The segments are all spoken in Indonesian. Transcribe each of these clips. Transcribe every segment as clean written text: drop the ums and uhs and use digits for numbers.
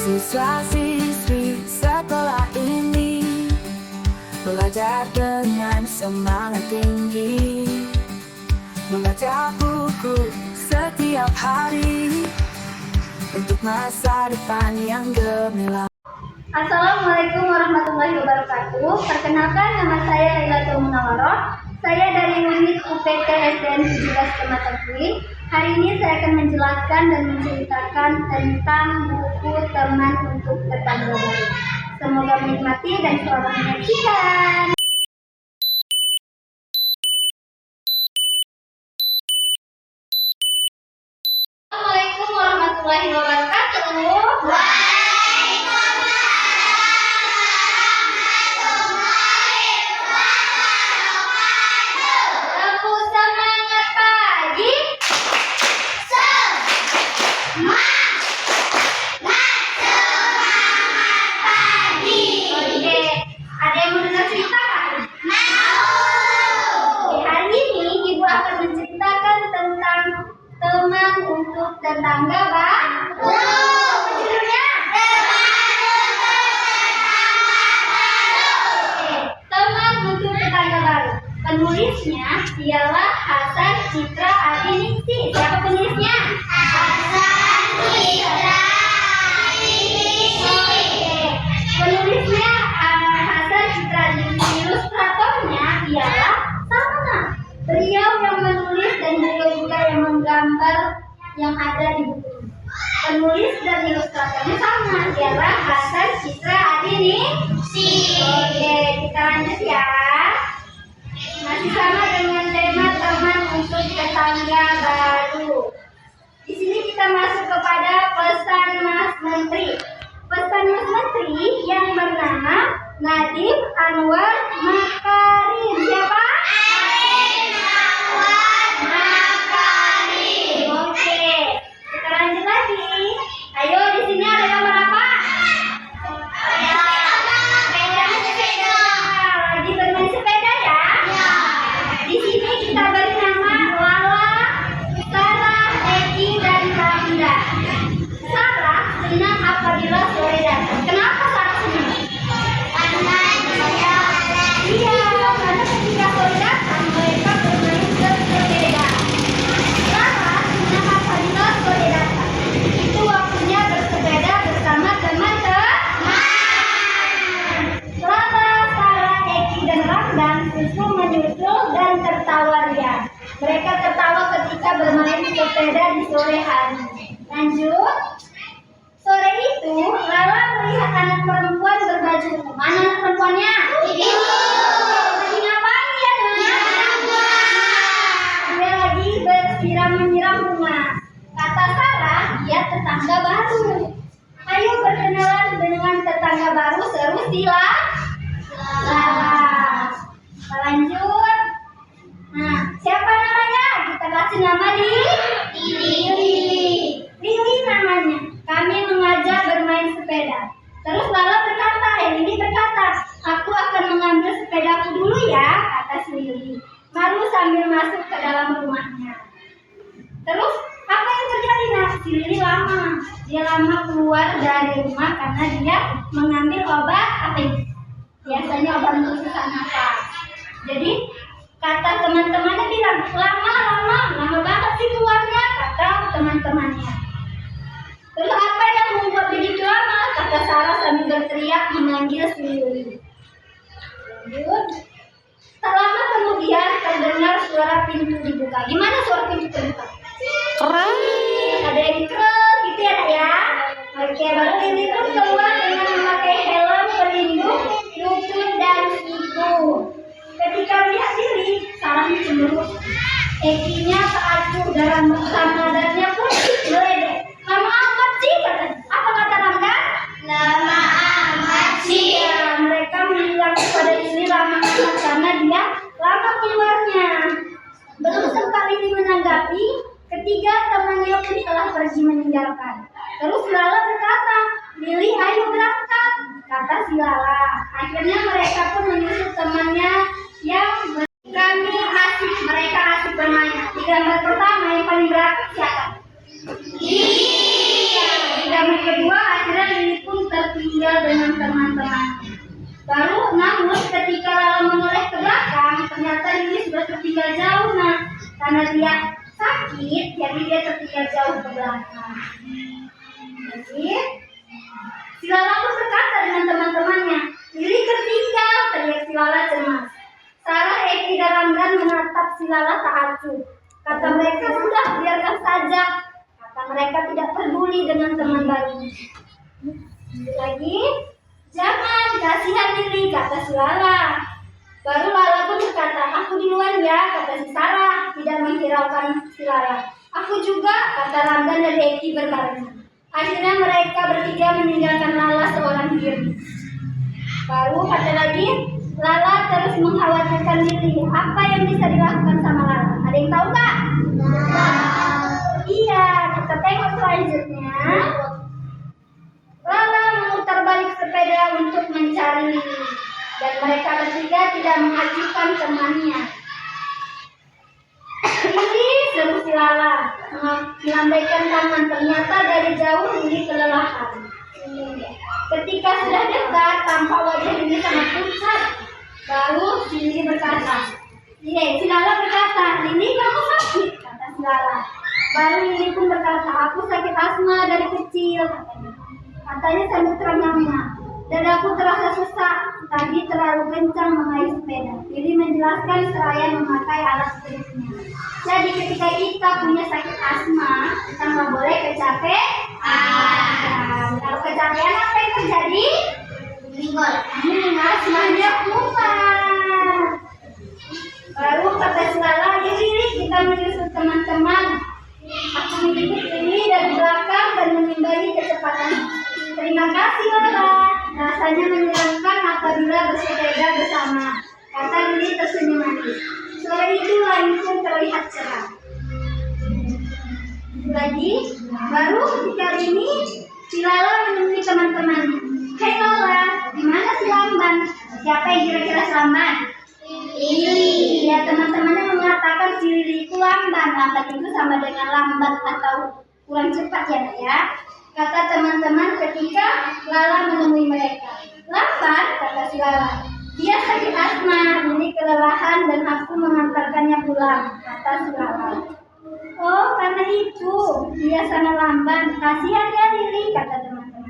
Siswa-siswi sekolah ini belajar dengan semangat tinggi, membaca buku setiap hari untuk masa depan yang gemilang. Assalamualaikum warahmatullahi wabarakatuh. Perkenalkan, nama saya Lailatul Munawaroh. Saya dari unit UPT SDN 17 Kecamatan Pluit. Hari ini saya akan menjelaskan dan menceritakan tentang buku teman untuk tetangga baru. Semoga menikmati dan selamat menyaksikan. Assalamualaikum warahmatullahi wabarakatuh. Teman untuk tetangga baru. Judulnya Teman untuk Tetangga Baru. Penulisnya ialah Hasan Citra Adiningsih. Siapa penulisnya? Hasan Citra Adiningsih. Penulisnya Hasan Citra Adiningsih. Ilustratornya ialah sama. Beliau yang menulis dan beliau juga yang menggambar yang ada di buku ini. Penulis dan ilustratornya sama, ialah Hasan Citra Adiningsih. Oke, kita lanjut ya. Masih sama dengan tema teman untuk tetangga baru. Di sini kita masuk kepada pesan Mas Menteri. Pesan Mas Menteri yang bernama Nadiem Anwar Makarim. Siapa? Ayo, di sini ada gambar apa? Sepeda. Lagi bermain sepeda ya? Di sini kita beri nama Lala, Sarah, Eki, dan Ramda. Sarah senang apabila sore datang. Kenapa Sarah senang? Karena ketika sore datang mereka bermain bersepeda. Sarah senang apabila sore datang. Itu waktunya bersepeda bersama teman-teman. Lala, Sarah, Eki, dan Ramdan susul menyusul dan tertawa riang. Mereka tertawa ketika bermain sepeda di sore hari. Lanjut. Sore itu, Lala melihat anak perempuan berbaju. Mana anak perempuannya? Lagi ngapain dia? Dia lagi bersiram-menyiram bunga. Kata Sarah, dia tetangga baru. Ayo berkenalan dengan tetangga baru, seru silah. Lanjut. Nah, siapa namanya? Kita kasih nama Lili namanya. Kami mengajak bermain sepeda. Terus Lala berkata, Lili berkata, aku akan mengambil sepedaku dulu ya, kata si Lili. Lalu sambil masuk ke dalam rumahnya. Terus apa yang terjadi? Nah, si Lili lama. Dia lama keluar dari rumah karena dia mengambil obat apa ini? Biasanya obat untuk sesak nafas. Jadi kata teman-temannya bilang, lama banget sih keluarnya, kata teman-temannya. Terus apa yang membuat begitu lama? Kata Sarah sambil berteriak memanggil si Lili. Lanjut. Tak lama kemudian terdengar suara pintu dibuka. Gimana suara pintu terbuka? Keren. Ada yang krek gitu ya, Nak ya. Oke, baru Lili pun keluar dengan memakai helm pelindung lutut dan siku. Ketika melihat Lili, Sarah cemberut. Ekinya teracuh dan ramadhannya pun meledek. Lama amat sih, katanya. Apa kata Ramdan? Lama amat sih. Ya, mereka bilang kepada Lili lama amat karena dia lama keluarnya. Belum sempat Lili menanggapi, ketiga temannya pun telah pergi meninggalkan. Terus Lala berkata, Lili ayo berangkat, kata si Lala. Akhirnya mereka pun menyusul temannya yang mereka asik bermain. Di gambar pertama yang paling berat siapa? Di gambar kedua akhirnya Lili kecil dengan teman-teman. Baru namun ketika Lala menoleh ke belakang, ternyata Lili sudah tertinggal jauh nah. Karena dia sakit, jadi dia tertinggal jauh ke belakang. Jadi si Lala pun berkata dengan teman-temannya, Lili tertinggal, teriak si Lala cemas. Sarah, Eki, dan Ramdan menatap si Lala tak acuh. Kata mereka, sudah biarkan saja. Kata mereka tidak peduli dengan teman barunya. Lagi, jangan, kasihan Lili, kata si Lala. Baru Lala pun berkata, aku duluan ya, kata si Sarah, tidak menghiraukan si Lala. Aku juga, kata Ramdan dan Eki berbarengan. Akhirnya mereka bertiga meninggalkan Lala seorang diri. Baru kata lagi, Lala terus mengkhawatirkan Lili. Apa yang bisa dilakukan sama Lala? Ada yang tahu nggak? Iya, kita tengok selanjutnya. Lala memutar balik sepeda untuk mencari Lili. Dan mereka bertiga tidak mengajukan temannya. Lili, seru si Lala melambaikan tangan. Ternyata dari jauh Lili kelelahan. Ketika sudah dekat, tampak wajah Lili sangat pucat. Baru si Lili berkata, si Lala berkata, Lili kamu sakit, kata si Lala. Baru Lili pun berkata, aku sakit asma dari kecil, katanya sambil terengah-engah. Dadaku terasa sesak, tadi terlalu kencang mengayuh sepeda. Lili menjelaskan seraya memakai alat sepedanya. Jadi ketika kita punya sakit asma, kita nggak boleh kecapean. Kalau kecapean apa yang terjadi? Asmanya kumat. Baru kata si Lala, Lili kita menyusul teman-teman. Aku mengikuti Lili dari belakang dan mengimbangi kecepatan. Terima kasih Lala. Rasanya menyenangkan apabila bersepeda bersama, kata Lili tersenyum manis. Sore itu langit pun terlihat cerah. Lagi, baru ketika ini si Lala menemui teman-temannya. Hei Lala, di mana si Lamban? Siapa yang kira-kira Lamban? Lili. Ya, teman-temannya mengatakan si Lili itu lamban. Lamban itu sama dengan lambat atau kurang cepat ya. Kata teman-teman ketika Lala menemui mereka. Lamban, kata si Lala. Dia sakit asma, Lili kelelahan dan aku mengantarkannya pulang, kata si Lala. Oh, karena itu dia sangat lamban. Kasihan ya Lili, kata teman-teman.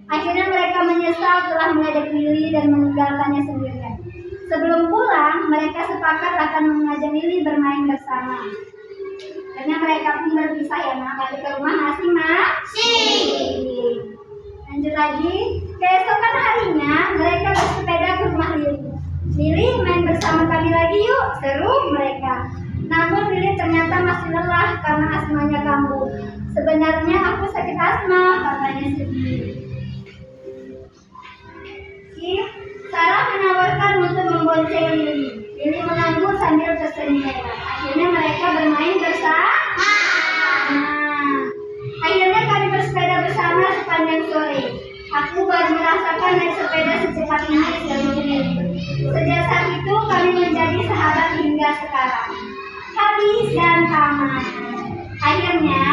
Akhirnya mereka menyesal telah mengajak Lili dan meninggalkannya sendirian. Sebelum pulang, mereka sepakat akan mengajak Lili bermain bersama. Akhirnya mereka pun berpisah ya, balik ke rumah masing-masing. Lanjut lagi, keesokan harinya mereka bersepeda ke rumah Lili. Lili main bersama kami lagi yuk, seru mereka. Namun Lili ternyata masih lelah karena asmanya kambuh. Sebenarnya aku sakit asma, katanya sendiri. Sarah menawarkan untuk membonceng Lili. Lili mengangguk sambil tersenyum. Akhirnya mereka bermain bersama. Akhirnya kami bersepeda bersama sepanjang sore. Aku baru merasakan naik sepeda secepat ini dari Lili. Sejak saat itu kami menjadi sahabat hingga sekarang. Habis dan tamat. Akhirnya,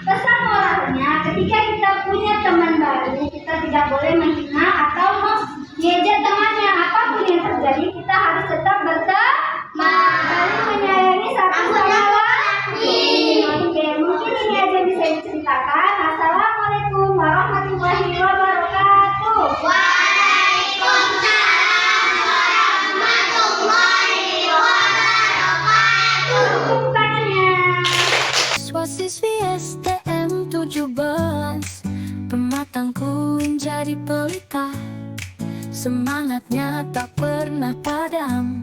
pesan moralnya ketika kita punya teman baru, kita tidak boleh menghina atau mengejek temannya. Apapun yang terjadi, kita harus tetap berteman, saling menyayangi satu sama lain. Oke, mungkin ini aja yang bisa diceritakan. Assalamualaikum warahmatullahi wabarakatuh. Waalaikumsalam warahmatullahi wabarakatuh. Bukannya. Siswi STM 17, pematangku menjadi pelita, semangatnya tak pernah padam.